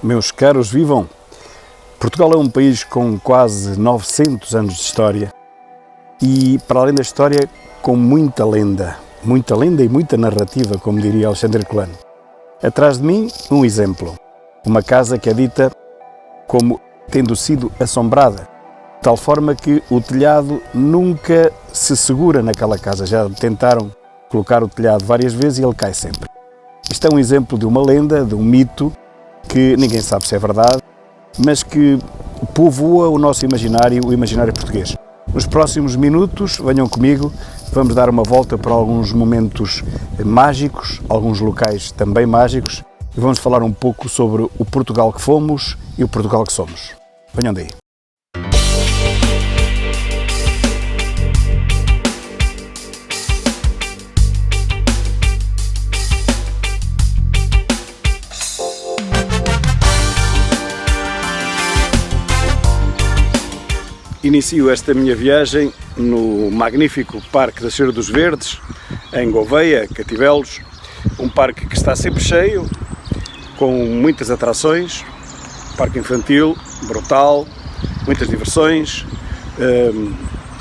Meus caros, vivam! Portugal é um país com quase 900 anos de história e, para além da história, com muita lenda e muita narrativa, como diria Alexandre Colano. Atrás de mim, um exemplo. Uma casa que é dita como tendo sido assombrada, de tal forma que o telhado nunca se segura naquela casa. Já tentaram colocar o telhado várias vezes e ele cai sempre. Isto é um exemplo de uma lenda, de um mito, que ninguém sabe se é verdade, mas que povoa o nosso imaginário, o imaginário português. Nos próximos minutos, venham comigo, vamos dar uma volta por alguns momentos mágicos, alguns locais também mágicos, e vamos falar um pouco sobre o Portugal que fomos e o Portugal que somos. Venham daí. Inicio esta minha viagem no magnífico Parque da Senhora dos Verdes, em Gouveia, Cativelos, um parque que está sempre cheio, com muitas atrações, parque infantil, brutal, muitas diversões,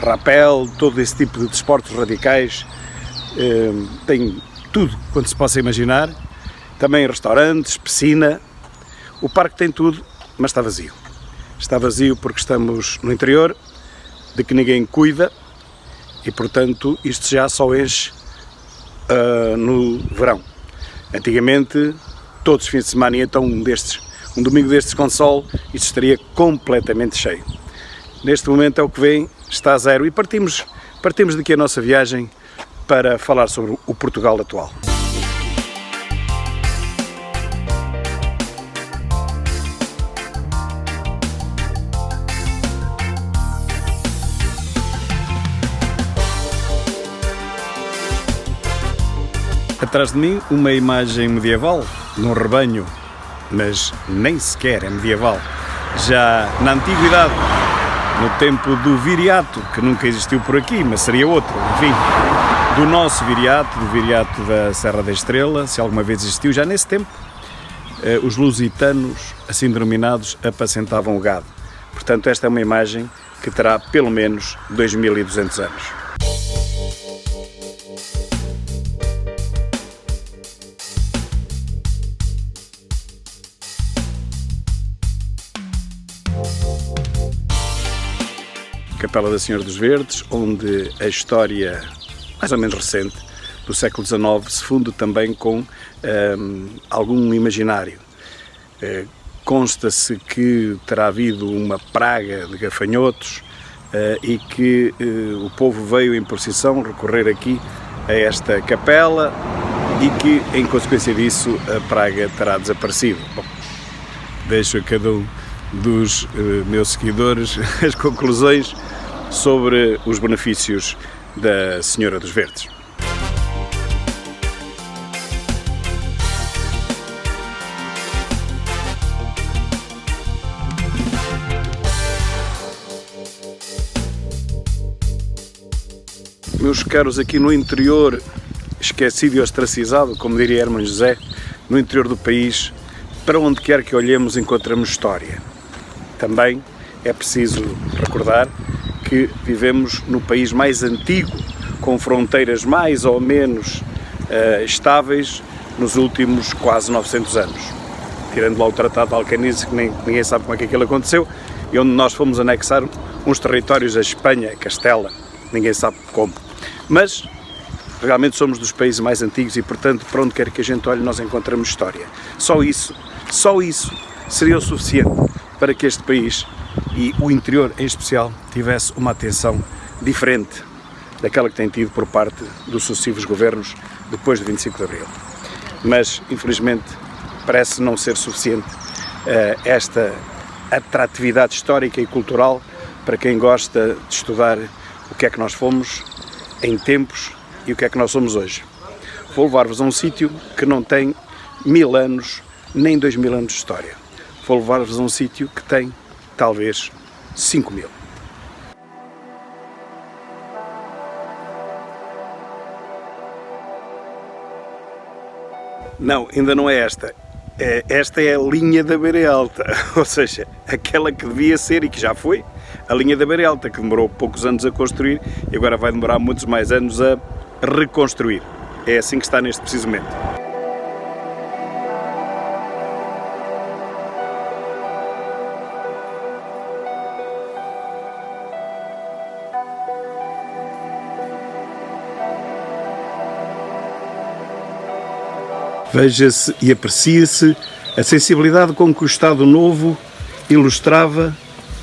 rapel, todo esse tipo de desportos radicais, tem tudo quanto se possa imaginar, também restaurantes, piscina, o parque tem tudo, mas está vazio. Está vazio porque estamos no interior, de que ninguém cuida e, portanto, isto já só enche no verão. Antigamente, todos os fins de semana, então um domingo destes com sol, isto estaria completamente cheio. Neste momento é o que vem, está a zero e partimos daqui a nossa viagem para falar sobre o Portugal atual. Atrás de mim, uma imagem medieval, num rebanho, mas nem sequer é medieval. Já na antiguidade, no tempo do viriato, que nunca existiu por aqui, mas seria outro, enfim, do nosso viriato, do viriato da Serra da Estrela, se alguma vez existiu, já nesse tempo, os lusitanos, assim denominados, apacentavam o gado. Portanto, esta é uma imagem que terá pelo menos 2200 anos. Capela da Senhora dos Verdes, onde a história mais ou menos recente do século XIX se funde também com algum imaginário. Consta-se que terá havido uma praga de gafanhotos e que o povo veio em procissão recorrer aqui a esta capela e que, em consequência disso, a praga terá desaparecido. Bom, deixo a cada um dos meus seguidores as conclusões sobre os benefícios da Senhora dos Verdes. Meus caros, aqui no interior, esquecido e ostracizado, como diria Hermano José, no interior do país, para onde quer que olhemos encontramos história. Também é preciso recordar que vivemos no país mais antigo, com fronteiras mais ou menos estáveis nos últimos quase 900 anos. Tirando lá o Tratado de Alcanísio, que ninguém sabe como é que aquilo aconteceu, e onde nós fomos anexar uns territórios à Espanha, Castela, ninguém sabe como. Mas realmente somos dos países mais antigos e, portanto, para onde quer que a gente olhe, nós encontramos história. Só isso seria o suficiente para que este país, e o interior em especial, tivesse uma atenção diferente daquela que tem tido por parte dos sucessivos governos depois de 25 de Abril. Mas, infelizmente, parece não ser suficiente esta atratividade histórica e cultural para quem gosta de estudar o que é que nós fomos em tempos e o que é que nós somos hoje. Vou levar-vos a um sítio que não tem 1000 anos, nem 2000 anos de história. Vou levar-vos a um sítio que tem, talvez, 5000. Não, ainda não é esta. esta é a linha da Beira Alta, ou seja, aquela que devia ser e que já foi a linha da Beira Alta, que demorou poucos anos a construir e agora vai demorar muitos mais anos a reconstruir. É assim que está neste preciso momento. Veja-se e aprecia-se a sensibilidade com que o Estado Novo ilustrava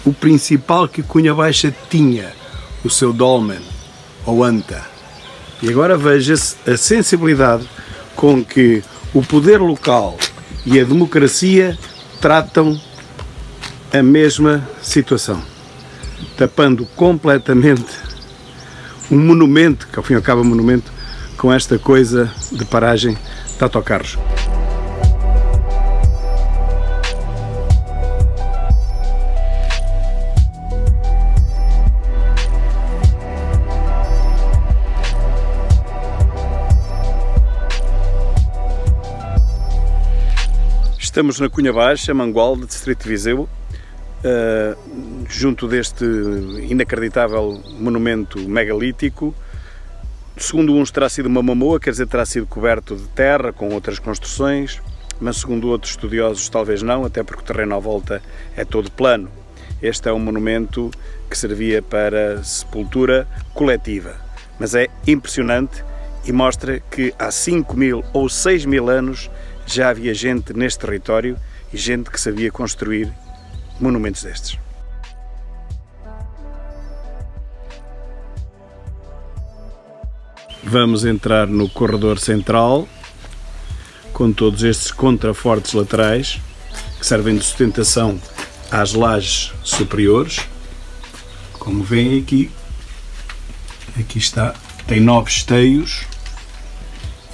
o principal que Cunha Baixa tinha, o seu dolmen, ou anta. E agora veja-se a sensibilidade com que o poder local e a democracia tratam a mesma situação, tapando completamente um monumento, que ao fim e ao cabo é um monumento, com esta coisa de paragem de autocarros. Estamos na Cunha Baixa, Mangualde, distrito de Viseu, junto deste inacreditável monumento megalítico. Segundo uns terá sido uma mamoa, quer dizer, terá sido coberto de terra com outras construções, mas segundo outros estudiosos talvez não, até porque o terreno à volta é todo plano. Este é um monumento que servia para sepultura coletiva, mas é impressionante e mostra que há 5.000 ou 6.000 anos já havia gente neste território e gente que sabia construir monumentos destes. Vamos entrar no corredor central, com todos estes contrafortes laterais, que servem de sustentação às lajes superiores. Como veem aqui está, tem 9 esteios,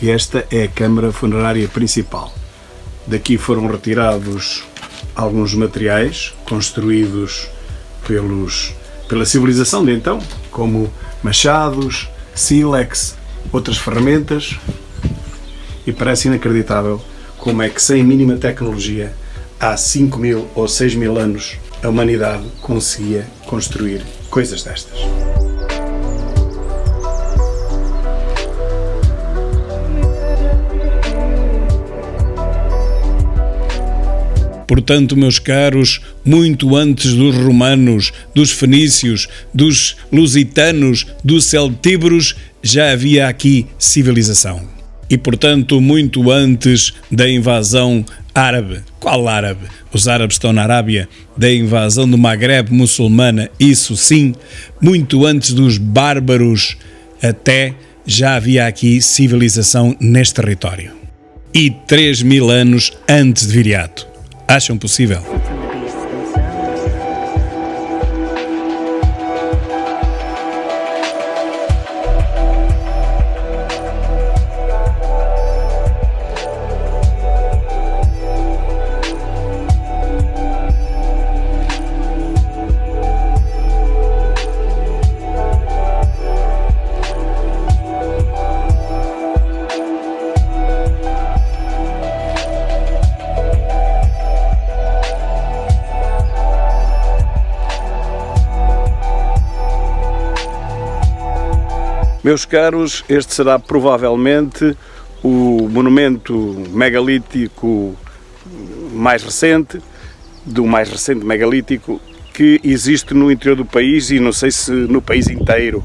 e esta é a câmara funerária principal. Daqui foram retirados alguns materiais construídos pela civilização de então, como machados, sílex, outras ferramentas, e parece inacreditável como é que sem mínima tecnologia há 5.000 ou 6.000 anos a humanidade conseguia construir coisas destas. Portanto, meus caros, muito antes dos romanos, dos fenícios, dos lusitanos, dos celtíberos, já havia aqui civilização. E, portanto, muito antes da invasão árabe. Qual árabe? Os árabes estão na Arábia. Da invasão do Magreb muçulmana, isso sim. Muito antes dos bárbaros, até já havia aqui civilização neste território. E 3.000 anos antes de Viriato. Acham possível? Meus caros, este será provavelmente o monumento megalítico mais recente, do mais recente megalítico, que existe no interior do país e não sei se no país inteiro.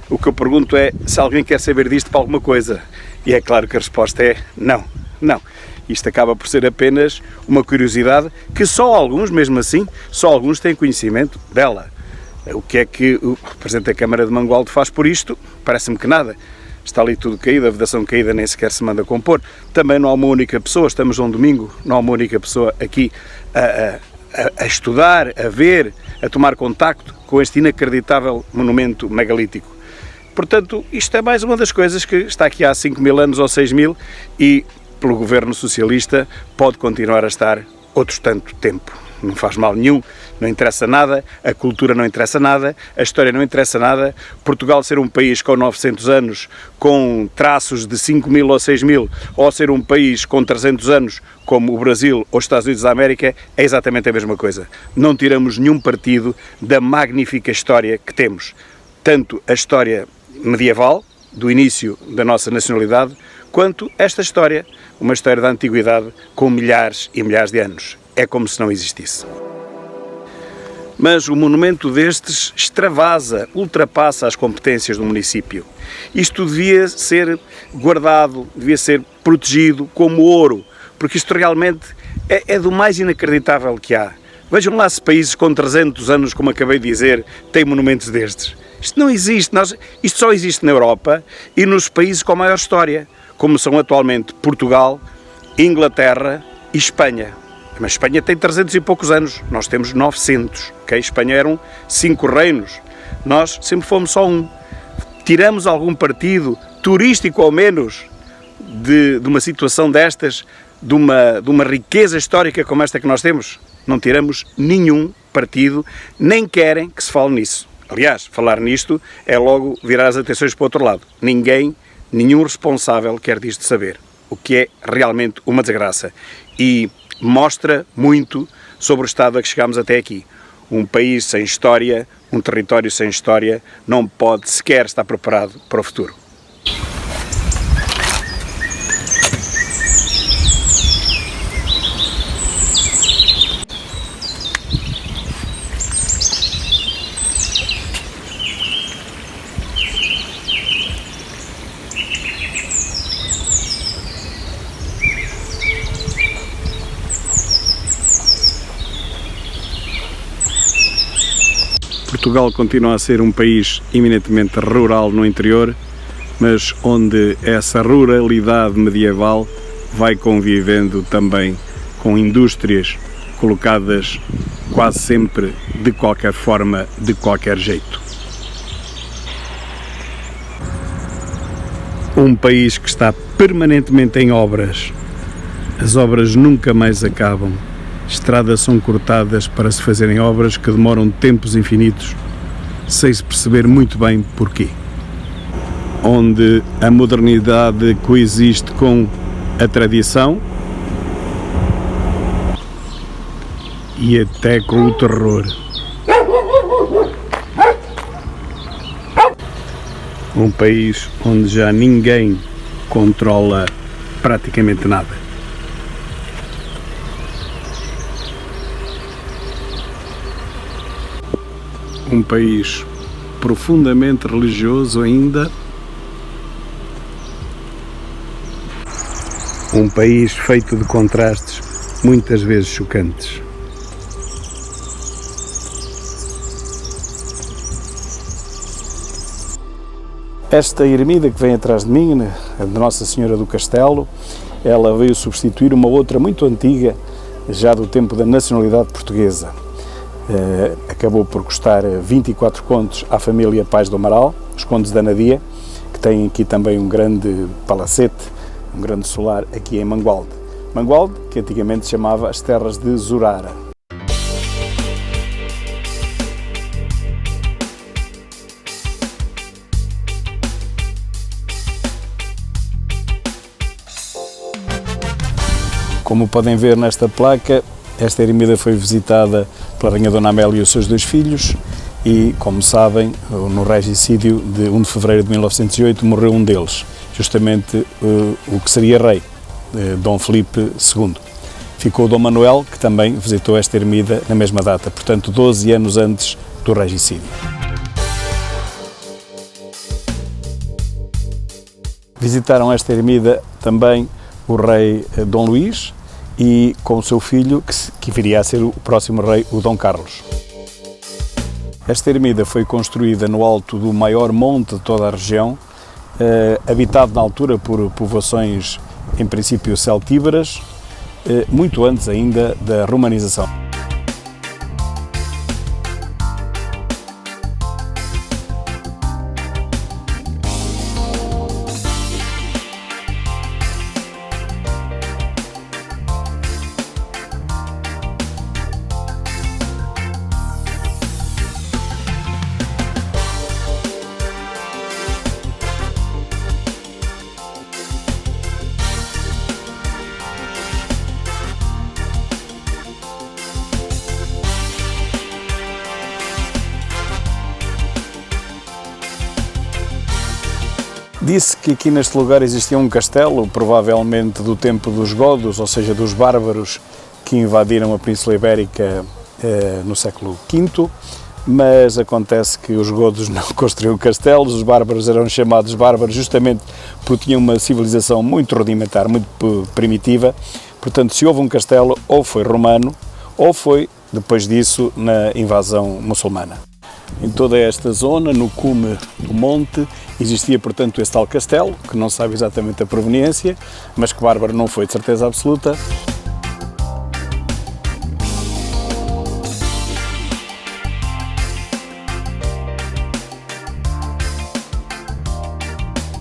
O que eu pergunto é se alguém quer saber disto para alguma coisa. E é claro que a resposta é não, não. Isto acaba por ser apenas uma curiosidade que só alguns, mesmo assim, só alguns têm conhecimento dela. O que é que o Presidente da Câmara de Mangualde faz por isto? Parece-me que nada. Está ali tudo caído, a vedação caída nem sequer se manda compor. Também não há uma única pessoa, estamos num domingo, não há uma única pessoa aqui a estudar, a ver, a tomar contacto com este inacreditável monumento megalítico. Portanto, isto é mais uma das coisas que está aqui há 5.000 anos ou 6.000 e, pelo governo socialista, pode continuar a estar outro tanto tempo. não faz mal nenhum, não interessa nada, a cultura não interessa nada, a história não interessa nada. Portugal ser um país com 900 anos, com traços de 5.000 ou 6.000, ou ser um país com 300 anos, como o Brasil ou os Estados Unidos da América, é exatamente a mesma coisa. Não tiramos nenhum partido da magnífica história que temos. Tanto a história medieval, do início da nossa nacionalidade, quanto esta história, uma história da antiguidade com milhares e milhares de anos. É como se não existisse. Mas o monumento destes extravasa, ultrapassa as competências do município. Isto devia ser guardado, devia ser protegido como ouro, porque isto realmente é do mais inacreditável que há. Vejam lá se países com 300 anos, como acabei de dizer, têm monumentos destes. Isto não existe, isto só existe na Europa e nos países com maior história, como são atualmente Portugal, Inglaterra e Espanha. Mas Espanha tem 300 e poucos anos, nós temos 900, ok? Espanha eram 5 reinos, nós sempre fomos só um. Tiramos algum partido, turístico ao menos, de uma situação destas, de uma riqueza histórica como esta que nós temos? Não tiramos nenhum partido, nem querem que se fale nisso. Aliás, falar nisto é logo virar as atenções para o outro lado. Nenhum responsável quer disto saber, o que é realmente uma desgraça. E mostra muito sobre o estado a que chegámos até aqui. Um país sem história, um território sem história, não pode sequer estar preparado para o futuro. Portugal continua a ser um país eminentemente rural no interior, mas onde essa ruralidade medieval vai convivendo também com indústrias colocadas quase sempre de qualquer forma, de qualquer jeito. Um país que está permanentemente em obras. As obras nunca mais acabam. Estradas são cortadas para se fazerem obras que demoram tempos infinitos, sem se perceber muito bem porquê. Onde a modernidade coexiste com a tradição e até com o terror. Um país onde já ninguém controla praticamente nada. Um país profundamente religioso ainda. Um país feito de contrastes, muitas vezes chocantes. Esta ermida que vem atrás de mim, a de Nossa Senhora do Castelo, ela veio substituir uma outra muito antiga, já do tempo da nacionalidade portuguesa. Acabou por custar 24 contos à família Pais do Amaral, os condes da Nadia, que têm aqui também um grande palacete, um grande solar aqui em Mangualde. Mangualde, que antigamente se chamava as Terras de Zurara. Como podem ver nesta placa, esta ermida foi visitada pela Rainha Dona Amélia e os seus 2 filhos e, como sabem, no regicídio de 1 de fevereiro de 1908 morreu um deles, justamente o que seria rei, Dom Filipe II. Ficou Dom Manuel, que também visitou esta ermida na mesma data, portanto 12 anos antes do regicídio. Visitaram esta ermida também o rei Dom Luís e com o seu filho, que viria a ser o próximo rei, o Dom Carlos. Esta ermida foi construída no alto do maior monte de toda a região, habitado na altura por povoações, em princípio, celtíberas, muito antes ainda da romanização. Disse que aqui neste lugar existia um castelo, provavelmente do tempo dos godos, ou seja, dos bárbaros que invadiram a Península Ibérica no século V, mas acontece que os godos não construíram castelos, os bárbaros eram chamados bárbaros justamente porque tinham uma civilização muito rudimentar, muito primitiva. Portanto, se houve um castelo, ou foi romano, ou foi, depois disso, na invasão muçulmana. Em toda esta zona, no cume do monte, existia, portanto, esse tal castelo, que não sabe exatamente a proveniência, mas que bárbaro não foi, de certeza absoluta.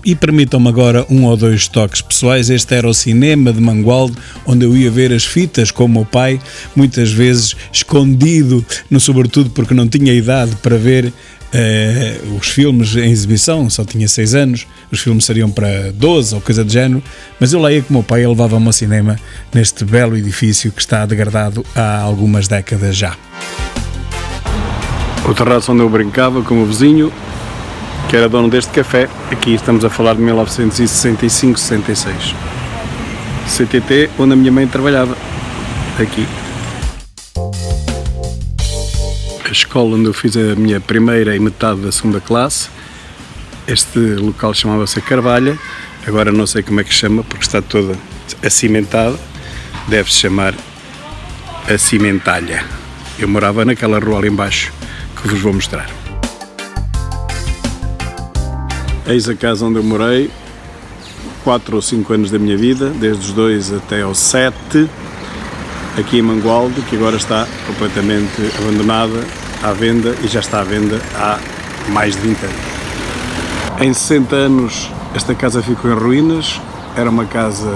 E permitam-me agora um ou dois toques pessoais. Este era o cinema de Mangualde, onde eu ia ver as fitas com o meu pai, muitas vezes escondido, sobretudo porque não tinha idade para ver os filmes em exibição, só tinha 6 anos, os filmes seriam para 12 ou coisa do género, mas eu lá ia com o meu pai e levava-me ao cinema neste belo edifício que está degradado há algumas décadas já. O terraço onde eu brincava com o meu vizinho, que era dono deste café, aqui estamos a falar de 1965, 66. CTT, onde a minha mãe trabalhava, aqui. A escola onde eu fiz a minha primeira e metade da segunda classe, este local chamava-se Carvalha, agora não sei como é que chama, porque está toda acimentada, deve-se chamar a Cimentalha. Eu morava naquela rua ali embaixo, que vos vou mostrar. Eis a casa onde eu morei 4 ou 5 anos da minha vida, desde os 2 até aos 7, aqui em Mangualde, que agora está completamente abandonada, à venda, e já está à venda há mais de 20 anos. Em 60 anos esta casa ficou em ruínas, era uma casa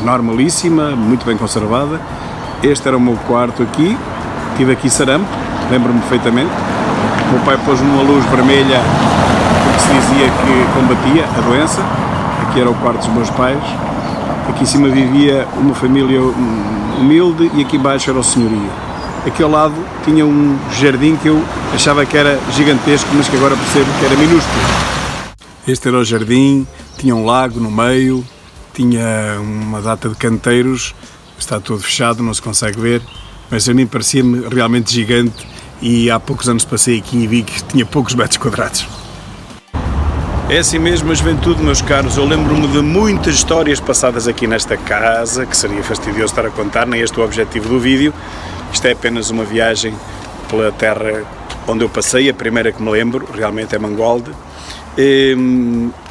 normalíssima, muito bem conservada. Este era o meu quarto aqui, tive aqui sarampo, lembro-me perfeitamente. O meu pai pôs-me uma luz vermelha porque se dizia que combatia a doença. Aqui era o quarto dos meus pais. Aqui em cima vivia uma família humilde e aqui embaixo era o senhorio. Aqui ao lado tinha um jardim que eu achava que era gigantesco, mas que agora percebo que era minúsculo. Este era o jardim, tinha um lago no meio, tinha uma data de canteiros, está todo fechado, não se consegue ver, mas a mim parecia-me realmente gigante e há poucos anos passei aqui e vi que tinha poucos metros quadrados. É assim mesmo a juventude, meus caros. Eu lembro-me de muitas histórias passadas aqui nesta casa, que seria fastidioso estar a contar, nem este é o objetivo do vídeo. Isto é apenas uma viagem pela terra onde eu passei, a primeira que me lembro, realmente é Mangualde.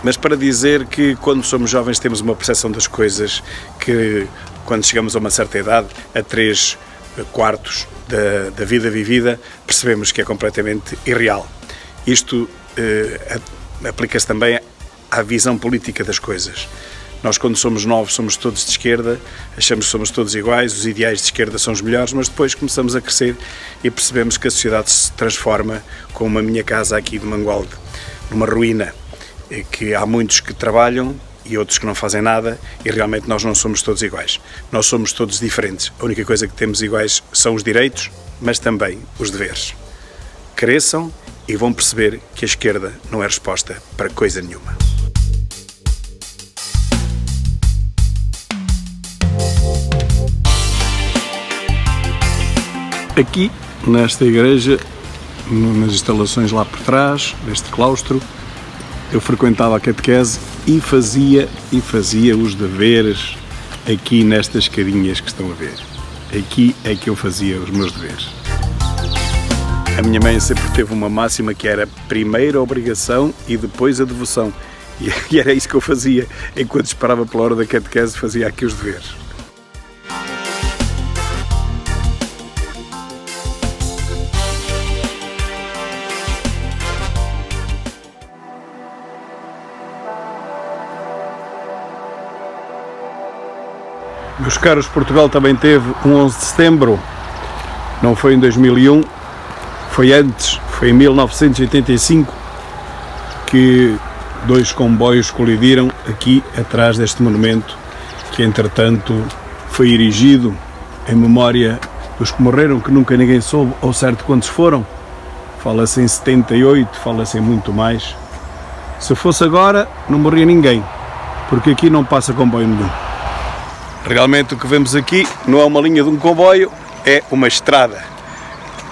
Mas para dizer que quando somos jovens temos uma percepção das coisas que, quando chegamos a uma certa idade, a 3/4 da vida vivida, percebemos que é completamente irreal. Isto aplica-se também à visão política das coisas. Nós, quando somos novos, somos todos de esquerda, achamos que somos todos iguais, os ideais de esquerda são os melhores, mas depois começamos a crescer e percebemos que a sociedade se transforma, como a minha casa aqui de Mangualde, numa ruína, que há muitos que trabalham e outros que não fazem nada, e realmente nós não somos todos iguais. Nós somos todos diferentes. A única coisa que temos iguais são os direitos, mas também os deveres. Cresçam e vão perceber que a esquerda não é resposta para coisa nenhuma. Aqui, nesta igreja, nas instalações lá por trás, neste claustro, eu frequentava a catequese e fazia os deveres aqui nestas escadinhas que estão a ver. Aqui é que eu fazia os meus deveres. A minha mãe sempre teve uma máxima que era primeiro a obrigação e depois a devoção. E era isso que eu fazia. Enquanto esperava pela hora da catequese, fazia aqui os deveres. Meus caros, Portugal também teve um 11 de setembro. Não foi em 2001. Foi antes, foi em 1985 que 2 comboios colidiram aqui atrás deste monumento, que entretanto foi erigido em memória dos que morreram, que nunca ninguém soube ao certo quantos foram. Fala-se em 78, fala-se em muito mais. Se fosse agora, não morria ninguém, porque aqui não passa comboio nenhum. Realmente o que vemos aqui não é uma linha de um comboio, é uma estrada,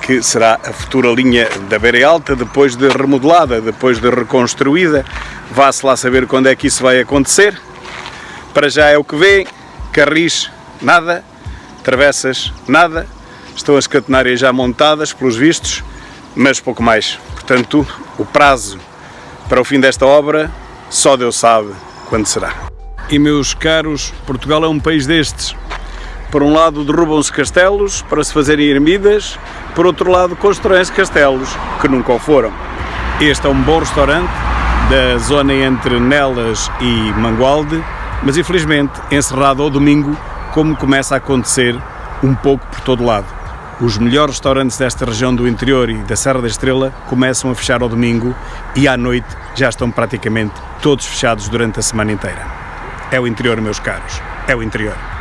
que será a futura linha da Beira Alta, depois de remodelada, depois de reconstruída. Vá-se lá saber quando é que isso vai acontecer. Para já é o que vê, carris, nada, travessas, nada, estão as catenárias já montadas, pelos vistos, mas pouco mais. Portanto, o prazo para o fim desta obra, só Deus sabe quando será. E meus caros, Portugal é um país destes. Por um lado derrubam-se castelos para se fazerem ermidas, por outro lado constroem-se castelos que nunca o foram. Este é um bom restaurante da zona entre Nelas e Mangualde, mas infelizmente encerrado ao domingo, como começa a acontecer um pouco por todo lado. Os melhores restaurantes desta região do interior e da Serra da Estrela começam a fechar ao domingo e à noite já estão praticamente todos fechados durante a semana inteira. É o interior, meus caros, é o interior.